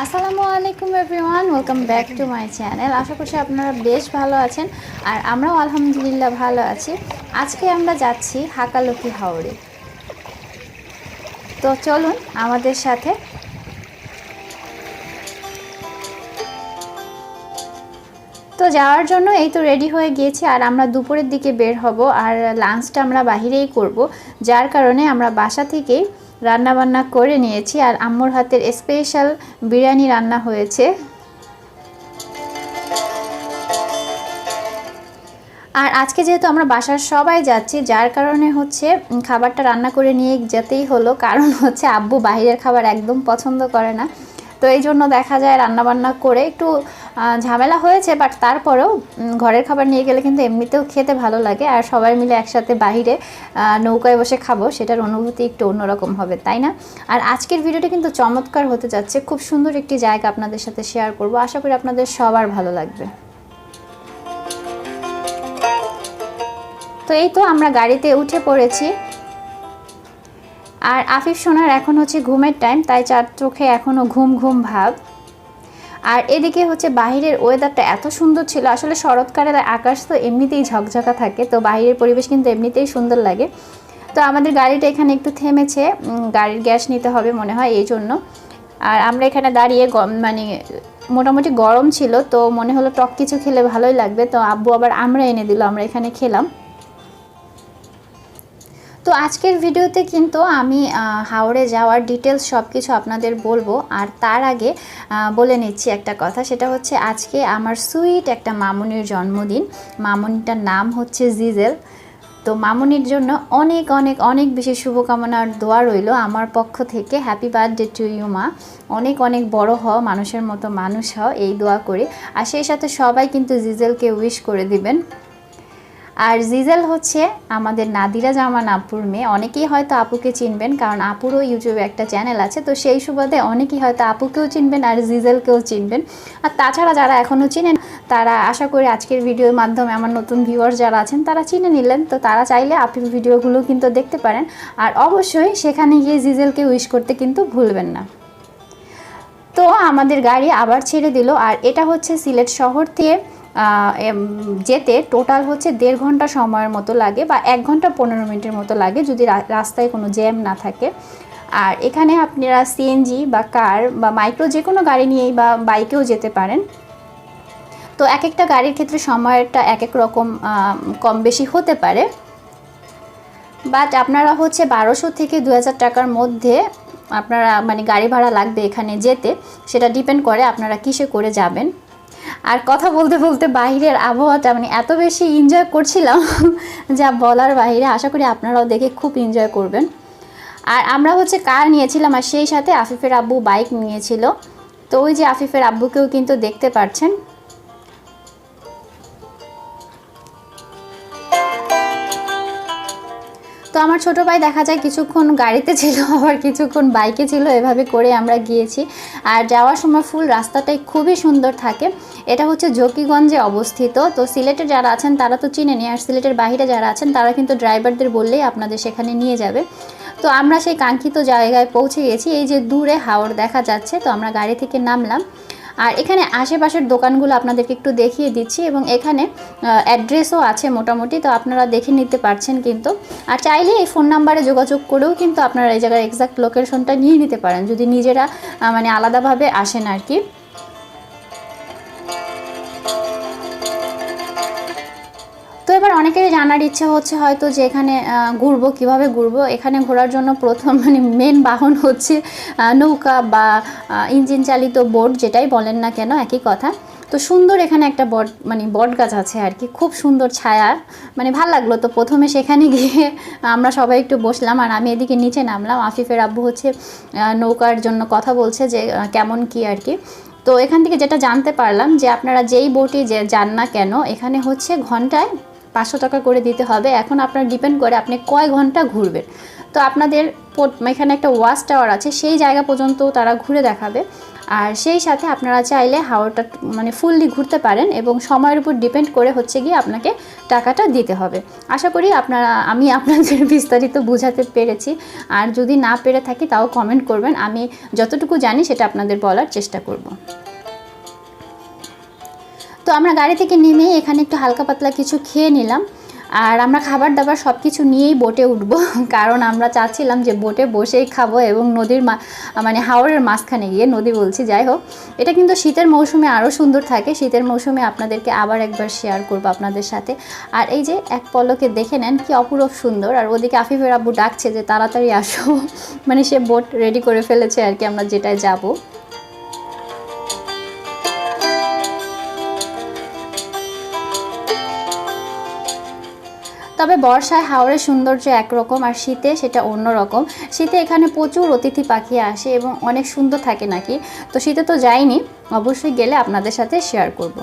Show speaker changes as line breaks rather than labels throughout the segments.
আসসালামু আলাইকুম everyone, welcome back to my channel. আশা করছি আপনারা বেশ ভালো আছেন আর আমরাও আলহামদুলিল্লাহ ভালো আছি। আজকে আমরা যাচ্ছি হাকালুকি হাওরে। তো চলুন আমাদের সাথে। তো যাওয়ার জন্য এই তো রেডি হয়ে গিয়েছি আর আমরা দুপুরের দিকে বের হব আর লাঞ্চটা আমরা বাহিরেই করব, যার কারণে আমরা বাসা থেকেই রান্নাবান্না করে নিয়েছি আর আম্মুর হাতের স্পেশাল বিরিয়ানি রান্না হয়েছে। আর আজকে যেহেতু আমরা বাসার সবাই যাচ্ছি, যার কারণে হচ্ছে খাবারটা রান্না করে নিয়ে যেতেই হলো, কারণ হচ্ছে আব্বু বাইরের খাবার একদম পছন্দ করে না। তো এই জন্য দেখা যায় রান্নাবান্না করে একটু ঝামেলা হয়েছে, বাট তারপরেও ঘরের খাবার নিয়ে গেলে কিন্তু এমনিতেও খেতে ভালো লাগে আর সবাই মিলে একসাথে বাহিরে নৌকায় বসে খাবো, সেটার অনুভূতি একটু অন্যরকম হবে, তাই না? আর আজকের ভিডিওটা কিন্তু চমৎকার হতে যাচ্ছে, খুব সুন্দর একটি জায়গা আপনাদের সাথে শেয়ার করব, আশা করি আপনাদের সবার ভালো লাগবে। তো এই তো আমরা গাড়িতে উঠে পড়েছি আর আফিফ সোনার এখন হচ্ছে ঘুমের টাইম, তাই চার চোখে এখনও ঘুম ঘুম ভাব। আর এদিকে হচ্ছে বাহিরের ওয়েদারটা এত সুন্দর ছিল, আসলে শরৎকালের আকাশ তো এমনিতেই ঝকঝকা থাকে, তো বাহিরের পরিবেশ কিন্তু এমনিতেই সুন্দর লাগে। তো আমাদের গাড়িটা এখানে একটু থেমেছে, গাড়ির গ্যাস নিতে হবে মনে হয় এই জন্য। আর আমরা এখানে দাঁড়িয়ে মানে মোটামুটি গরম ছিল, তো মনে হলো টক কিছু খেলে ভালোই লাগবে, তো আব্বু আবার আমরা এনে দিল, আমরা এখানে খেলাম। তো আজকের ভিডিওতে কিন্তু আমি হাওড়ে যাওয়ার ডিটেলস সব কিছু আপনাদের বলবো, আর তার আগে বলে নিচ্ছি একটা কথা, সেটা হচ্ছে আজকে আমার সুইট একটা মামুনির জন্মদিন। মামুনিটার নাম হচ্ছে জিজেল। তো মামুনির জন্য অনেক অনেক অনেক বেশি শুভকামনার দোয়া রইল আমার পক্ষ থেকে। হ্যাপি বার্থডে টু ইউ মা, অনেক অনেক বড় হও, মানুষের মতো মানুষ হও, এই দোয়া করি। আর সেই সাথে সবাই কিন্তু জিজেলকে উইশ করে দিবেন। আর জিজেল হচ্ছে আমাদের নাদিরা জামান আপুর মেয়ে। অনেকেই হয়তো আপুকে চিনবেন, কারণ আপুরও ইউটিউবে একটা চ্যানেল আছে, তো সেই সুবাদে অনেকেই হয়তো আপুকেও চিনবেন আর জিজেলকেও চিনবেন। আর তাছাড়া যারা এখনও চিনেন তারা আশা করি আজকের ভিডিওর মাধ্যমে আমার নতুন ভিউয়ার্স যারা আছেন তারা চিনে নিলেন, তো তারা চাইলে আপুর ভিডিওগুলো কিন্তু দেখতে পারেন। আর অবশ্যই সেখানে গিয়ে জিজেলকে উইশ করতে কিন্তু ভুলবেন না। তো আমাদের গাড়ি আবার ছেড়ে দিল, আর এটা হচ্ছে সিলেট শহর থেকে যেতে টোটাল হচ্ছে 1.5 ঘন্টা সময়ের মতো লাগে, বা 1 ঘন্টা 15 মিনিটের মতো লাগে যদি রাস্তায় কোনো জ্যাম না থাকে। আর এখানে আপনারা সিএনজি বা কার বা মাইক্রো যে কোনো গাড়ি নিয়েই বা বাইকেও যেতে পারেন। তো এক একটা গাড়ির ক্ষেত্রে সময়টা এক এক রকম কম বেশি হতে পারে, বাট আপনারা হচ্ছে 1200 থেকে 2000 টাকার মধ্যে আপনারা মানে গাড়ি ভাড়া লাগবে এখানে যেতে, সেটা ডিপেন্ড করে আপনারা কিসে করে যাবেন। আর কথা বলতে বলতে বাইরের আবহাওয়াটা মানে এত বেশি এনজয় করছিলাম যা বলার বাইরে, আশা করি আপনারাও দেখে খুব এনজয় করবেন। আর আমরা হচ্ছে কার নিয়েছিলাম আর সেই সাথে আফিফের আব্বু বাইক নিয়েছিল, তো ওই যে আফিফের আব্বুকেও কিন্তু দেখতে পাচ্ছেন। তো আমার ছোটো ভাই দেখা যায় কিছুক্ষণ গাড়িতে ছিল আবার কিছুক্ষণ বাইকে ছিল, এভাবে করে আমরা গিয়েছি। আর যাওয়ার সময় ফুল রাস্তাটাই খুবই সুন্দর থাকে। এটা হচ্ছে জকিগঞ্জে অবস্থিত, তো সিলেটের যারা আছেন তারা তো চিনেনি, আর সিলেটের বাইরে যারা আছেন তারা কিন্তু ড্রাইভারদের বললেই আপনাদের সেখানে নিয়ে যাবে। তো আমরা সেই কাঙ্ক্ষিত জায়গায় পৌঁছে গেছি, এই যে দূরে হাওর দেখা যাচ্ছে, তো আমরা গাড়ি থেকে নামলাম। আর এখানে আশেপাশের দোকানগুলো আপনাদেরকে একটু দেখিয়ে দিচ্ছি, এবং এখানে অ্যাড্রেসও আছে মোটামুটি, তো আপনারা দেখে নিতে পারছেন কিন্তু। আর চাইলে এই ফোন নাম্বারে যোগাযোগ করেও কিন্তু আপনারা এই জায়গার এক্সাক্ট লোকেশনটা নিয়ে নিতে পারেন যদি নিজেরা মানে আলাদাভাবে আসেন আর কি। তো এবার অনেকেরই জানার ইচ্ছে হচ্ছে হয়তো যে এখানে ঘুরবো, কীভাবে ঘুরবো। এখানে ঘোরার জন্য প্রথম মানে মেন বাহন হচ্ছে নৌকা বা ইঞ্জিন চালিত বোট, যেটাই বলেন না কেন একই কথা। তো সুন্দর এখানে একটা বট গাছ আছে আর কি, খুব সুন্দর ছায়া, মানে ভাল লাগলো। তো প্রথমে সেখানে গিয়ে আমরা সবাই একটু বসলাম, আর আমি এদিকে নিচে নামলাম। আফিফের আব্বু হচ্ছে নৌকার জন্য কথা বলছে যে কেমন কি আর কি। তো এখান থেকে যেটা জানতে পারলাম যে আপনারা যেই বোটে যান না কেন এখানে হচ্ছে ঘন্টায় 500 টাকা করে দিতে হবে। এখন আপনার ডিপেন্ড করে আপনি কয় ঘন্টা ঘুরবেন। তো আপনাদের এখানে একটা ওয়াচ টাওয়ার আছে, সেই জায়গা পর্যন্ত তারা ঘুরে দেখাবে। আর সেই সাথে আপনারা চাইলে হাওরটা মানে ফুললি ঘুরতে পারেন এবং সময়ের উপর ডিপেন্ড করে হচ্ছে গিয়ে আপনাকে টাকাটা দিতে হবে। আশা করি আমি আপনাদের বিস্তারিত বোঝাতে পেরেছি, আর যদি না পেরে থাকি তাও কমেন্ট করবেন, আমি যতটুকু জানি সেটা আপনাদের বলার চেষ্টা করব। তো আমরা গাড়ি থেকে নেমে এখানে একটু হালকা পাতলা কিছু খেয়ে নিলাম, আর আমরা খাবার দাবার সব কিছু নিয়েই বোটে উঠব, কারণ আমরা চাচ্ছিলাম যে বোটে বসেই খাবো এবং নদীর মানে হাওরের মাঝখানে গিয়ে, নদী বলছি যাই হোক। এটা কিন্তু শীতের মৌসুমে আরও সুন্দর থাকে, শীতের মৌসুমে আপনাদেরকে আবার একবার শেয়ার করবো আপনাদের সাথে। আর এই যে এক পলকে দেখে নেন কি অপূরূপ সুন্দর। আর ওদিকে আফিফের আব্বু ডাকছে যে তাড়াতাড়ি আসো, মানে সে বোট রেডি করে ফেলেছে আর কি, আমরা যেটায় যাবো। তবে বর্ষায় হাওরের সৌন্দর্য একরকম আর শীতে সেটা অন্যরকম। শীতে এখানে প্রচুর অতিথি পাখি আসে এবং অনেক সুন্দর থাকে নাকি। তো শীতে তো যাইনি, অবশ্যই গেলে আপনাদের সাথে শেয়ার করব।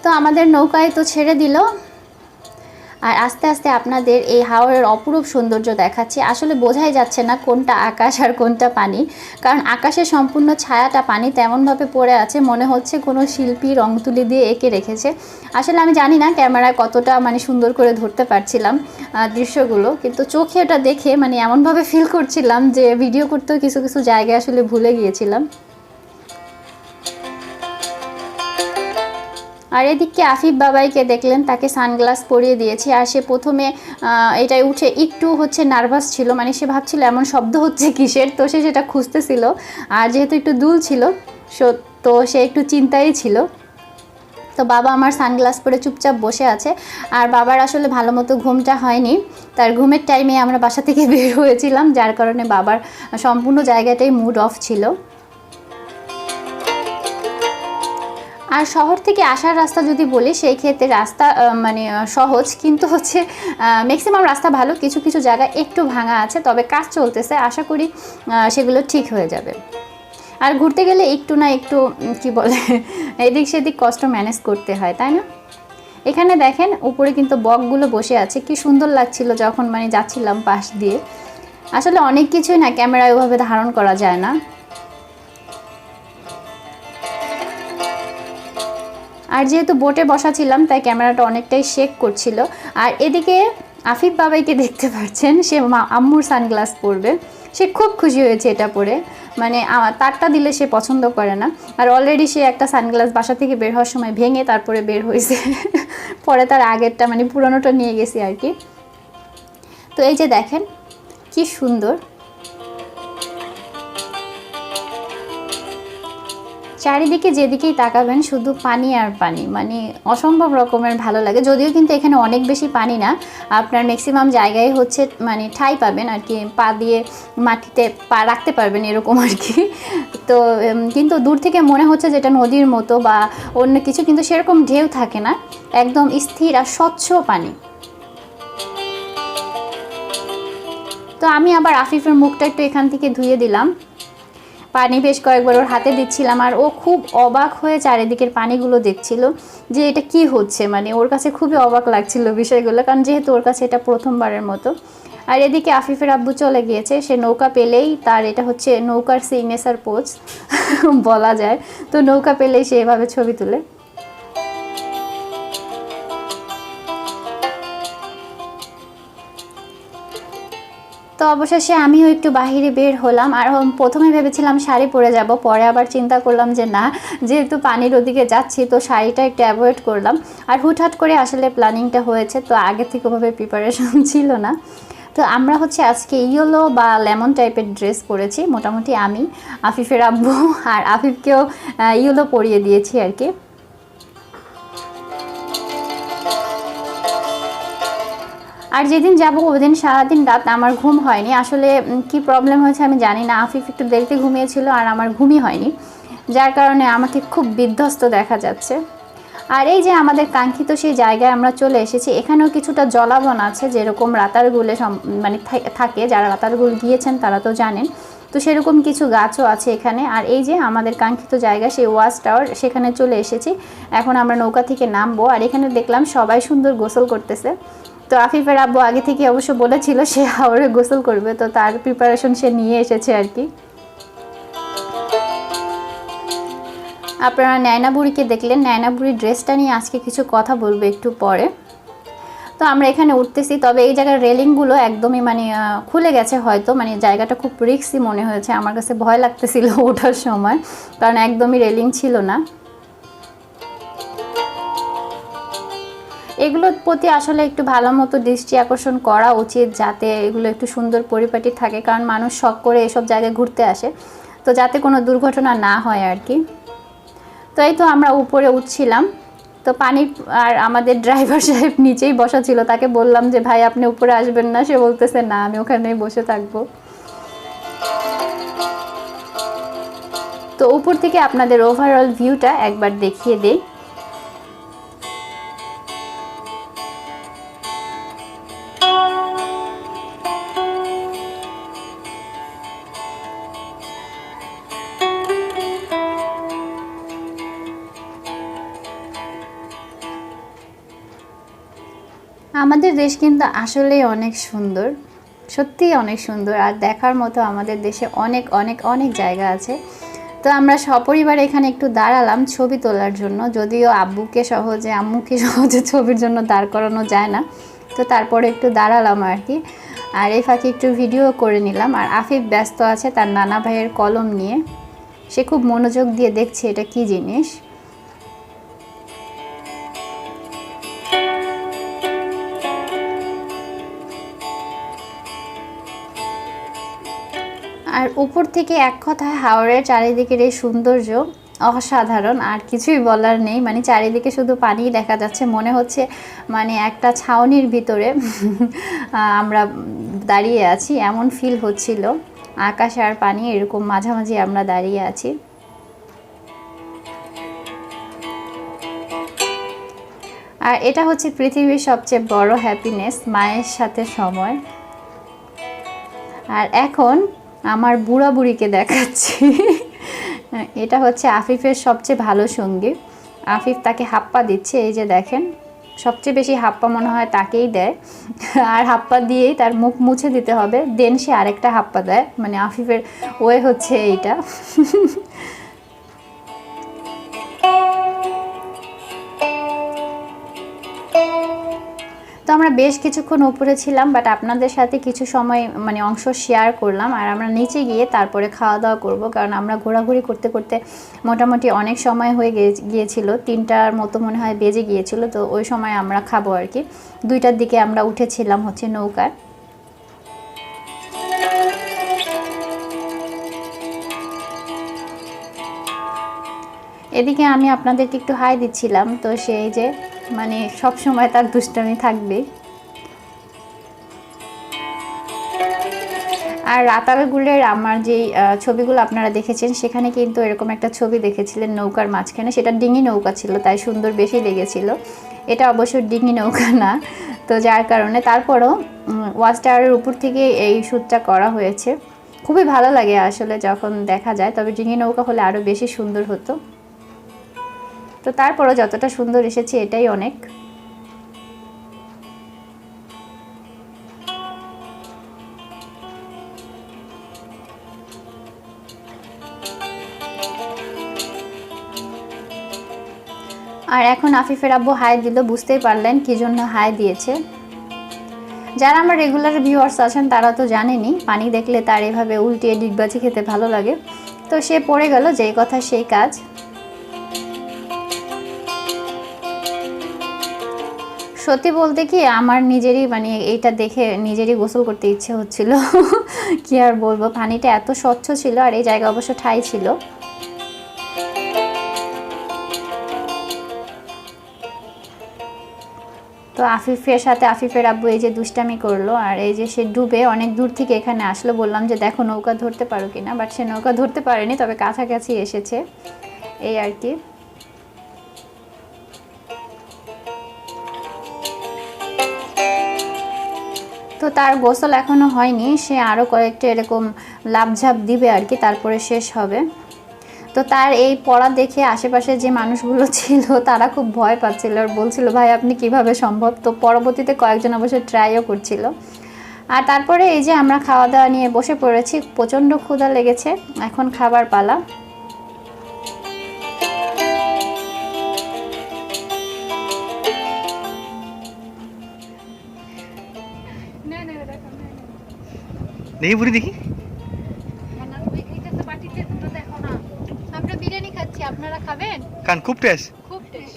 তো আমাদের নৌকায় তো ছেড়ে দিল, আর আস্তে আস্তে আপনাদের এই হাওরের অপরূপ সৌন্দর্য দেখাচ্ছি। আসলে বোঝাই যাচ্ছে না কোনটা আকাশ আর কোনটা পানি, কারণ আকাশের সম্পূর্ণ ছায়াটা পানি তেমনভাবে পড়ে আছে, মনে হচ্ছে কোনো শিল্পী রং তুলি দিয়ে এঁকে রেখেছে। আসলে আমি জানি না ক্যামেরায় কতটা মানে সুন্দর করে ধরতে পারছিলাম দৃশ্যগুলো, কিন্তু চোখে ওটা দেখে মানে এমনভাবে ফিল করছিলাম যে ভিডিও করতেও কিছু কিছু জায়গায় আসলে ভুলে গিয়েছিলাম। আর এদিকে আফিফ বাবাইকে দেখলেন, তাকে সানগ্লাস পরিয়ে দিয়েছি। আর সে প্রথমে এটাই উঠে একটু হচ্ছে নার্ভাস ছিল, মানে সে ভাবছিল এমন শব্দ হচ্ছে কিসের, তো সে সেটা খুঁজতেছিল। আর যেহেতু একটু দুল ছিল তো সে একটু চিন্তাই ছিল। তো বাবা আমার সানগ্লাস পরে চুপচাপ বসে আছে, আর বাবার আসলে ভালো মতো ঘুমটা হয়নি। তার ঘুমের টাইমে আমরা বাসা থেকে বের হয়েছিলাম, যার কারণে বাবার সম্পূর্ণ জায়গাটাই মুড অফ ছিল। আর শহর থেকে আসার রাস্তা যদি বলি, সেই ক্ষেত্রে রাস্তা মানে সহজ, কিন্তু হচ্ছে ম্যাক্সিমাম রাস্তা ভালো, কিছু কিছু জায়গা একটু ভাঙা আছে, তবে কাজ চলতেছে, আশা করি সেগুলো ঠিক হয়ে যাবে। আর ঘুরতে গেলে একটু না একটু কি বলে এদিক সেদিক কষ্ট ম্যানেজ করতে হয়, তাই না? এখানে দেখেন উপরে কিন্তু বকগুলো বসে আছে, কি সুন্দর লাগছিল যখন মানে যাচ্ছিলাম পাশ দিয়ে। আসলে অনেক কিছুই না ক্যামেরায় ওভাবে ধারণ করা যায় না। আর যেহেতু বোটে বসা ছিলাম তাই ক্যামেরাটা অনেকটাই শেক করছিল। আর এদিকে আফিফ বাবাইকে দেখতে পাচ্ছেন, সে আম্মুর সানগ্লাস পরবে, সে খুব খুশি হয়েছে এটা পরে, মানে তারটা দিলে সে পছন্দ করে না। আর অলরেডি সে একটা সানগ্লাস বাসা থেকে বের হওয়ার সময় ভেঙে তারপরে বের হয়েছে, পরে তার আগেরটা মানে পুরনোটা নিয়ে গেছি আর কি। তো এই যে দেখেন কি সুন্দর, চারিদিকে যেদিকেই তাকাবেন শুধু পানি আর পানি, মানে অসম্ভব রকমের ভালো লাগে। যদিও কিন্তু এখানে অনেক বেশি পানি না, আপনার ম্যাক্সিমাম জায়গায় হচ্ছে মানে ঠাই পাবেন আর কি, পা দিয়ে মাটিতে পা রাখতে পারবেন এরকম আর কি। তো কিন্তু দূর থেকে মনে হচ্ছে যেটা নদীর মতো বা অন্য কিছু, কিন্তু সেরকম ঢেউ থাকে না, একদম স্থির আর স্বচ্ছ পানি। তো আমি আবার আফিফের মুখটা একটু এখান থেকে ধুয়ে দিলাম, পানি বেশ কয়েকবার ওর হাতে দিচ্ছিলাম, আর ও খুব অবাক হয়ে চারিদিকের পানিগুলো দেখছিল যে এটা কি হচ্ছে, মানে ওর কাছে খুবই অবাক লাগছিল বিষয়গুলো, কারণ যেহেতু ওর কাছে এটা প্রথমবারের মতো। আর এদিকে আফিফের আব্বু চলে গিয়েছে, সে নৌকা পেলেই তার এটা হচ্ছে নৌকার সিগনেচার পোজ বলা যায়, তো নৌকা পেলেই সে এভাবে ছবি তুলে। তো অবশেষে আমিও একটু বাহিরে বের হলাম। আর প্রথমে ভেবেছিলাম শাড়ি পরে যাব, পরে আবার চিন্তা করলাম যে না, যেহেতু পানির ওদিকে যাচ্ছি তো শাড়িটা একটু অ্যাভয়েড করলাম। আর হুটহাট করে আসলে প্ল্যানিংটা হয়েছে, তো আগে থেকে ওভাবে প্রিপারেশন ছিল না। তো আমরা হচ্ছে আজকে ইয়েলো বা লেমন টাইপের ড্রেস পরেছি মোটামুটি আমি, আফিফের আব্বু, আর আফিফকেও ইয়েলো পরিয়ে দিয়েছি আর কি। আর যেদিন যাব ওদিন সারাদিন রাত আমার ঘুম হয়নি, আসলে কি প্রবলেম হয়েছে আমি জানি না, আফিফ একটু দেরিতে ঘুমিয়েছিল আর আমার ঘুমই হয়নি, যার কারণে আমাকে খুব বিধ্বস্ত দেখা যাচ্ছে। আর এই যে আমাদের কাঙ্ক্ষিত সেই জায়গায় আমরা চলে এসেছি, এখানেও কিছুটা জলাবন আছে, যেরকম রাতারগুলে মানে থাকে, যারা রাতারগুল গিয়েছেন তারা তো জানেন, তো সেরকম কিছু গাছও আছে এখানে। আর এই যে আমাদের কাঙ্ক্ষিত জায়গা সেই ওয়াচ টাওয়ার, সেখানে চলে এসেছি। এখন আমরা নৌকা থেকে নামবো, আর এখানে দেখলাম সবাই সুন্দর গোসল করতেছে। তো আফিফের আব্বু আগে থেকে অবশ্য বলেছিল সে হাওরে গোসল করবে, তো তার প্রিপারেশন সে নিয়ে এসেছে আর কি। আপনারা নায়না বুড়িকে দেখলেন, নায়না বুড়ির ড্রেসটা নিয়ে আজকে কিছু কথা বলবো একটু পরে। তো আমরা এখানে উঠতেছি, তবে এই জায়গার রেলিংগুলো একদমই মানে খুলে গেছে হয়তো, মানে জায়গাটা খুব রিস্কি মনে হয়েছে আমার কাছে, ভয় লাগতেছিল ওঠার সময়, কারণ একদমই রেলিং ছিল না। এগুলোর প্রতি আসলে একটু ভালো মতো দৃষ্টি আকর্ষণ করা উচিত, যাতে এগুলো একটু সুন্দর পরিপাটি থাকে, কারণ মানুষ শখ করে এসব জায়গায় ঘুরতে আসে, তো যাতে কোনো দুর্ঘটনা না হয় আর কি। তো এই তো আমরা উপরে উঠছিলাম, তো পানি, আর আমাদের ড্রাইভার সাহেব নিচেই বসা ছিল, তাকে বললাম যে ভাই আপনি উপরে আসবেন না, সে বলতেছে না আমি ওখানেই বসে থাকবো। তো উপর থেকে আপনাদের ওভারঅল ভিউটা একবার দেখিয়ে দেই। আমাদের দেশ কিন্তু আসলেই অনেক সুন্দর, সত্যিই অনেক সুন্দর, আর দেখার মতো আমাদের দেশে অনেক অনেক অনেক জায়গা আছে। তো আমরা সপরিবারে এখানে একটু দাঁড়ালাম ছবি তোলার জন্য, যদিও আম্মুকে সহজে ছবির জন্য দাঁড় করানো যায় না, তো তারপরে একটু দাঁড়ালাম আর কি। আর এই ফাঁকে একটু ভিডিও করে নিলাম। আর আফিফ ব্যস্ত আছে তার নানা ভাইয়ের কলম নিয়ে, সে খুব মনোযোগ দিয়ে দেখছে এটা কি জিনিস। আর উপর থেকে এক কথায় হাওরের চারিদিকের এই সৌন্দর্য অসাধারণ, আর কিছুই বলার নেই। মানে চারিদিকে শুধু পানিই দেখা যাচ্ছে, মনে হচ্ছে মানে একটা ছাউনির ভিতরে আমরা দাঁড়িয়ে আছি, এমন ফিল হচ্ছিল। আকাশ আর পানি এরকম মাঝামাঝি আমরা দাঁড়িয়ে আছি। আর এটা হচ্ছে পৃথিবীর সবচেয়ে বড় হ্যাপিনেস, মায়ের সাথে সময়। আর এখন আমার বুড়া বুড়িকে দেখাচ্ছি। এটা হচ্ছে আফিফের সবচেয়ে ভালো সঙ্গী। আফিফ তাকে হাপ্পা দিচ্ছে, এই যে দেখেন, সবচেয়ে বেশি হাপ্পা মনে হয় তাকেই দেয়, আর হাপ্পা দিয়েই তার মুখ মুছে দিতে হবে, দেন সে আরেকটা হাপ্পা দেয়। মানে আফিফের ওয়ে হচ্ছে এইটা। তো আমরা বেশ কিছুক্ষণ উপরে ছিলাম, বাট আপনাদের সাথে কিছু সময় মানে অংশ শেয়ার করলাম। আর আমরা নিচে গিয়ে তারপরে খাওয়া দাওয়া করব, কারণ আমরা ঘোরাঘুরি করতে করতে মোটামুটি অনেক সময় হয়ে গিয়েছিল, 3টার মতো মনে হয় বেজে গিয়েছিল। তো ওই সময় আমরা খাবো আর কি। 2টার দিকে আমরা উঠেছিলাম হচ্ছে নৌকায়। এদিকে আমি আপনাদেরকে একটু হাই দিচ্ছিলাম, তো সেই যে মানে সব সময় তার দুষ্টামি থাকবে। আর রাতারগুলের আমার যেই ছবিগুলো আপনারা দেখেছেন, সেখানে কিন্তু এরকম একটা ছবি দেখেছিলেন নৌকার মাঝখানে, সেটা ডিঙি নৌকা ছিল, তাই সুন্দর বেশি লেগেছিল। এটা অবশ্য ডিঙি নৌকা না, তো যার কারণে তারপরও ওয়াচ টাওয়ারের উপর থেকে এই শ্যুটটা করা হয়েছে। খুবই ভালো লাগে আসলে যখন দেখা যায়, তবে ডিঙি নৌকা হলে আরও বেশি সুন্দর হতো। তো তারপরও যতটা সুন্দর এসেছে এটাই অনেক। আর এখন আফিফের আব্বু হাই দিল, বুঝতেই পারলেন কি জন্য হাই দিয়েছে। যারা আমার রেগুলার ভিউয়ার্স আছেন তারা তো জানেনই, পানি দেখলে তার এভাবে উল্টিয়ে ডিগবাজি খেতে ভালো লাগে। তো সে পড়ে গেল, যেই কথা সেই কাজ। সত্যি বলতে কি আমার নিজেরই মানে এইটা দেখে নিজেরই গোসল করতে ইচ্ছে হচ্ছিল। কি আর বলবো, পানিটা এত স্বচ্ছ ছিল, আর এই জায়গা অবশ্য ঠাই ছিল। তো আফিফের সাথে আফিফের আব্বু এই যে দুষ্টামি করলো, আর এই যে সে ডুবে অনেক দূর থেকে এখানে আসলো, বললাম যে দেখো নৌকা ধরতে পারো কিনা, বাট সে নৌকা ধরতে পারেনি, তবে কাছাকাছি এসেছে, এই আর কি। তো তার গোসল এখনো হয়নি, সে আরও কয়েকটা এরকম লাফঝাপ দিবে আর কি, তারপরে শেষ হবে। তো তার এই পড়া দেখে আশেপাশে যে মানুষগুলো ছিল তারা খুব ভয় পাচ্ছিল আর বলছিল ভাই আপনি কিভাবে সম্ভব। তো পরবর্তীতে কয়েকজন অবশ্য ট্রাইও করছিল। আর তারপরে এই যে আমরা খাওয়া দাওয়া নিয়ে বসে পড়েছি, প্রচণ্ড ক্ষুধা লেগেছে, এখন খাবার পালা।
দেখি পুরি দেখি।
আমরা বিরিয়ানি খাচ্ছি, আপনারা খাবেন?
কান খুব টেস্ট।
খুব টেস্ট।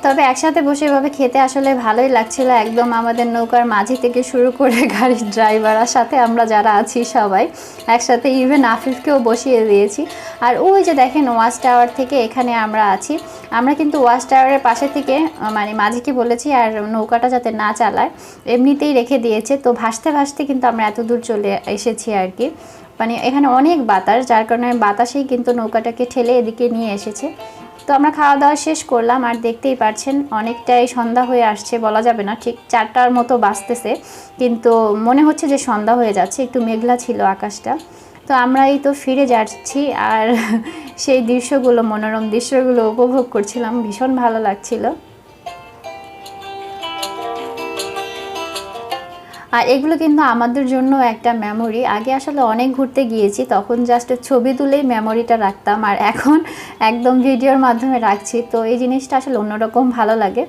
তবে একসাথে বসে এভাবে খেতে আসলে ভালোই লাগছিল। একদম আমাদের নৌকার মাঝি থেকে শুরু করে গাড়ির ড্রাইভার আর সাথে আমরা যারা আছি সবাই একসাথে, ইভেন আফিফকেও বসিয়ে দিয়েছি। আর ওই যে দেখেন ওয়াচ টাওয়ার থেকে এখানে আমরা আছি, আমরা কিন্তু ওয়াচ টাওয়ারের পাশে থেকে মানে মাঝিকে বলেছি আর নৌকাটা যাতে না চালায় এমনিতেই রেখে দিয়েছে। তো ভাসতে ভাসতে কিন্তু আমরা এত দূর চলে এসেছি আর কি। মানে এখানে অনেক বাতাস, যার কারণে বাতাসেই কিন্তু নৌকাটাকে ঠেলে এদিকে নিয়ে এসেছে। তো আমরা খাওয়া দাওয়া শেষ করলাম আর দেখতেই পাচ্ছেন অনেকটাই সন্ধ্যা হয়ে আসছে, বলা যাবে না ঠিক 4টার মতো বাজতেছে, কিন্তু মনে হচ্ছে যে সন্ধ্যা হয়ে যাচ্ছে, একটু মেঘলা ছিল আকাশটা। তো আমরা এই তো ফিরে যাচ্ছি আর সেই দৃশ্যগুলো, মনোরম দৃশ্যগুলো উপভোগ করছিলাম, ভীষণ ভালো লাগছিল। আর এগুলো কিন্তু আমাদের জন্য একটা মেমোরি। আগে আসলে অনেক ঘুরতে গিয়েছি, তখন জাস্ট ছবি তুলেই মেমোরিটা রাখতাম, আর এখন একদম ভিডিওর মাধ্যমে রাখছি। তো এই জিনিসটা আসলে অন্যরকম ভালো লাগে,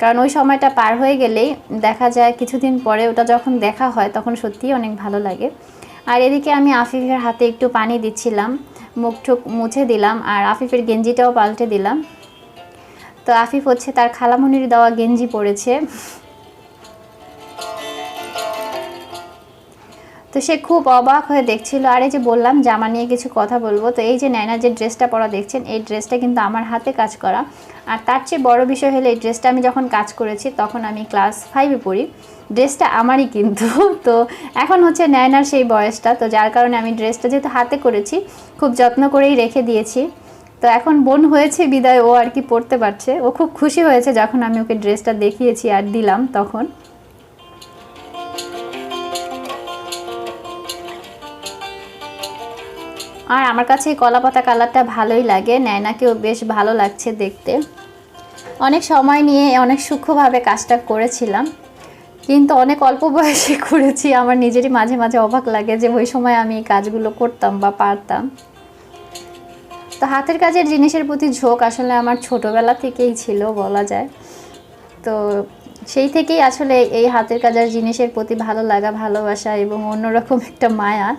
কারণ ওই সময়টা পার হয়ে গেলেই দেখা যায় কিছুদিন পরে ওটা যখন দেখা হয় তখন সত্যিই অনেক ভালো লাগে। আর এদিকে আমি আফিফের হাতে একটু পানি দিচ্ছিলাম, মুখ টুক মুছে দিলাম আর আফিফের গেঞ্জিটাও পাল্টে দিলাম। তো আফিফ হচ্ছে তার খালামণির দেওয়া গেঞ্জি পরেছে। তো সে খুব অবাক হয়ে দেখছিল। আর এই যে বললাম জামা নিয়ে কিছু কথা বলবো, তো এই যে নায়না যে ড্রেসটা পরা দেখছেন, এই ড্রেসটা কিন্তু আমার হাতে কাজ করা। আর তার চেয়ে বড় বিষয় হলো এই ড্রেসটা আমি যখন কাজ করেছি তখন আমি ক্লাস 5-এ পড়ি, ড্রেসটা আমারই কিন্তু। তো এখন হচ্ছে নায়নার সেই বয়সটা, তো যার কারণে আমি ড্রেসটা যেহেতু হাতে করেছি খুব যত্ন করেই রেখে দিয়েছি। তো এখন বোন হয়েছে বিদায় ও আর কি পড়তে পারছে, ও খুব খুশি হয়েছে যখন আমি ওকে ড্রেসটা দেখিয়েছি আর দিলাম তখন। আর আমার কাছে এই কলাপাতা কালারটা ভালোই লাগে, নায়নাকেও বেশ ভালো লাগছে দেখতে। অনেক সময় নিয়ে অনেক সূক্ষ্মভাবে কাজটা করেছিলাম, কিন্তু অনেক অল্প বয়সে করেছি। আমার নিজেরই মাঝে মাঝে অবাক লাগে যে ওই সময় আমি এই কাজগুলো করতাম বা পারতাম। তো হাতের কাজের জিনিসের প্রতি ঝোঁক আসলে আমার ছোটোবেলা থেকেই ছিল বলা যায়। তো সেই থেকেই আসলে এই হাতের কাজের জিনিসের প্রতি ভালো লাগা, ভালোবাসা এবং অন্যরকম একটা মায়া।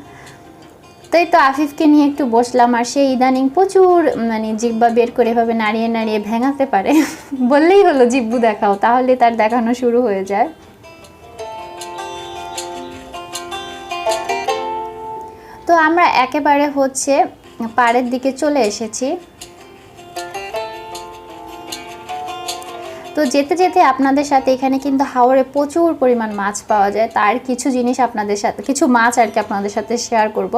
তাই তো আফিফকে নিয়ে একটু বসলাম, আর সে ইদানিং প্রচুর মানে জিব্বা বের করে এভাবে নাড়িয়ে নাড়িয়ে ভেঙাতে পারে। বললেই হলো জিব্বু দেখাও, তাহলে তার দেখানো শুরু হয়ে যায়। তো আমরা একেবারে হচ্ছে পাড়ের দিকে চলে এসেছি। তো যেতে যেতে আপনাদের সাথে এখানে কিন্তু হাওরে প্রচুর পরিমাণ মাছ পাওয়া যায়, তার কিছু জিনিস আপনাদের সাথে, কিছু মাছ আর কি আপনাদের সাথে শেয়ার করব।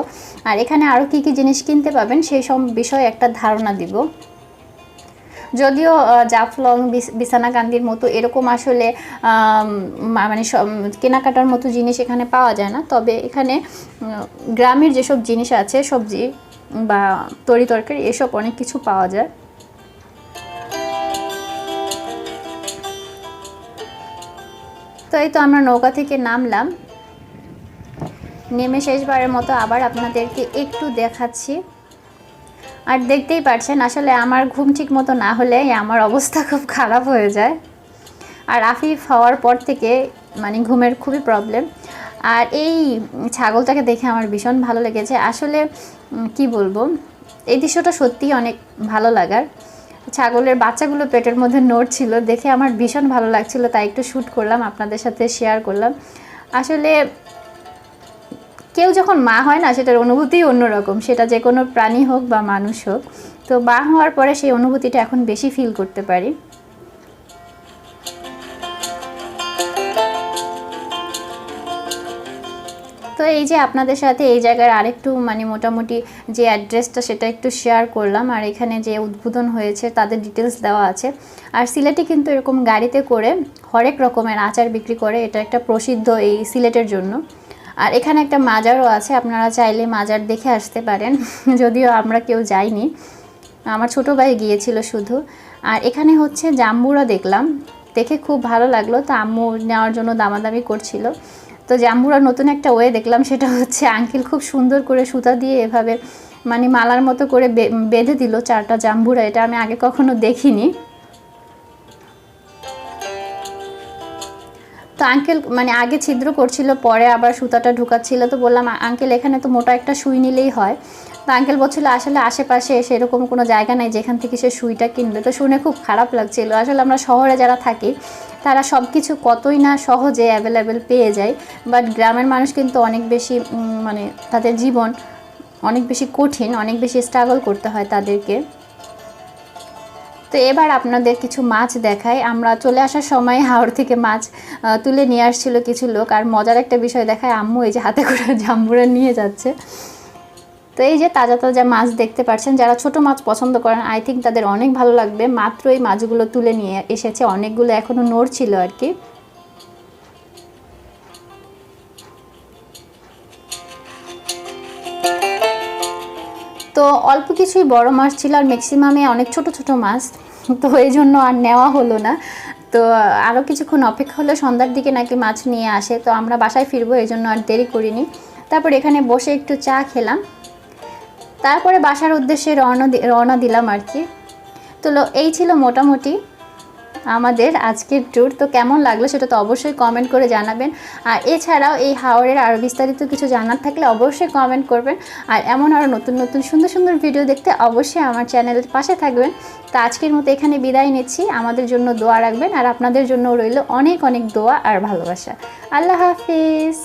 আর এখানে আরও কি কি জিনিস কিনতে পাবেন সেই সব বিষয়ে একটা ধারণা দিব। যদিও জাফলং, বিছানাকান্দির মতো এরকম আসলে মানে কেনাকাটার মতো জিনিস এখানে পাওয়া যায় না, তবে এখানে গ্রামের যেসব জিনিস আছে, সবজি বা তরি তরকারি, এসব অনেক কিছু পাওয়া যায়। তো এই তো আমরা নৌকা থেকে নামলাম, নেমে শেষবারের মতো আবার আপনাদেরকে একটু দেখাচ্ছি। আর দেখতেই পাচ্ছেন আসলে আমার ঘুম ঠিক মতো না হলে আমার অবস্থা খুব খারাপ হয়ে যায়। আর আফিফ হওয়ার পর থেকে মানে ঘুমের খুবই প্রবলেম। আর এই ছাগলটাকে দেখে আমার ভীষণ ভালো লেগেছে আসলে, কি বলবো, এই দৃশ্যটা সত্যিই অনেক ভালো লাগার। ছাগলের বাচ্চাগুলো পেটের মধ্যে নড়ছিল, দেখে আমার ভীষণ ভালো লাগছিল, তাই একটু শ্যুট করলাম, আপনাদের সাথে শেয়ার করলাম। আসলে কেউ যখন মা হয় না, সেটার অনুভূতিই অন্যরকম, সেটা যে কোনো প্রাণী হোক বা মানুষ হোক। তো মা হওয়ার পরে সেই অনুভূতিটা এখন বেশি ফিল করতে পারি। তো এই যে আপনাদের সাথে এই জায়গার আরেকটু মানে মোটামুটি যে অ্যাড্রেসটা সেটা একটু শেয়ার করলাম। আর এখানে যে উদ্বোধন হয়েছে তাদের ডিটেলস দেওয়া আছে। আর সিলেটে কিন্তু এরকম গাড়িতে করে হরেক রকমের আচার বিক্রি করে, এটা একটা প্রসিদ্ধ এই সিলেটের জন্য। আর এখানে একটা মাজারও আছে, আপনারা চাইলে মাজার দেখে আসতে পারেন। যদিও আমরা কেউ যাইনি, আমার ছোটো ভাই গিয়েছিল শুধু। আর এখানে হচ্ছে জাম্বুরা দেখলাম, দেখে খুব ভালো লাগলো, তো আম্মু নেওয়ার জন্য দামাদামি করছিল। তো জাম্বুরা নতুন একটা ওয়ে দেখলাম, সেটা হচ্ছে আঙ্কেল খুব সুন্দর করে সুতা দিয়ে এভাবে মানে মালার মতো করে বেঁধে দিল 4টা জাম্বুরা। এটা আমি আগে কখনো দেখিনি। তো আঙ্কেল মানে আগে ছিদ্র করছিল, পরে আবার সুতাটা ঢুকাচ্ছিল। তো বললাম আঙ্কেল এখানে তো মোটা একটা সুই নিলেই হয়। তো আঙ্কেল বলছিল আসলে আশেপাশে সেরকম কোনো জায়গা নাই যেখান থেকে সে সুইটা কিনবে। তো শুনে খুব খারাপ লাগছিল। আসলে আমরা শহরে যারা থাকি তারা সব কিছু কতই না সহজে অ্যাভেলেবেল পেয়ে যায়, বাট গ্রামের মানুষ কিন্তু অনেক বেশি মানে তাদের জীবন অনেক বেশি কঠিন, অনেক বেশি স্ট্রাগল করতে হয় তাদেরকে। তো এবার আপনাদের কিছু মাছ দেখাই। আমরা চলে আসার সময় হাওড় থেকে মাছ তুলে নিয়ে আসছিল কিছু লোক। আর মজার একটা বিষয় দেখায়, আম্মু এই যে হাতে করে জাম্বুরা নিয়ে যাচ্ছে। তো এই যে তাজা তাজা মাছ দেখতে পাচ্ছেন, যারা ছোট মাছ পছন্দ করেন আই থিঙ্ক তাদের অনেক ভালো লাগবে। মাত্র এই মাছগুলো তুলে নিয়ে এসেছে, অনেকগুলো এখনও নড়ছিল আর কি। তো অল্প কিছুই বড় মাছ ছিল, আর ম্যাক্সিমামে অনেক ছোট ছোট মাছ, তো এই জন্য আর নেওয়া হলো না। তো আরও কিছুক্ষণ অপেক্ষা হলে সন্ধ্যার দিকে নাকি মাছ নিয়ে আসে। তো আমরা বাসায় ফিরবো, এই জন্য আর দেরি করিনি। তারপর এখানে বসে একটু চা খেলাম, তারপরে বাসার উদ্দেশ্যে রওনা দিলাম আর কি। তো এই ছিল মোটামুটি আমাদের আজকের ট্যুর। তো কেমন লাগলো সেটা তো অবশ্যই কমেন্ট করে জানাবেন। আর এছাড়াও এই হাওড়ের আরও বিস্তারিত কিছু জানার থাকলে অবশ্যই কমেন্ট করবেন। আর এমন আরও নতুন নতুন সুন্দর সুন্দর ভিডিও দেখতে অবশ্যই আমার চ্যানেলের পাশে থাকবেন। তো আজকের মতো এখানে বিদায় নিচ্ছি। আমাদের জন্য দোয়া রাখবেন, আর আপনাদের জন্য রইল অনেক অনেক দোয়া আর ভালোবাসা। আল্লাহ হাফিজ।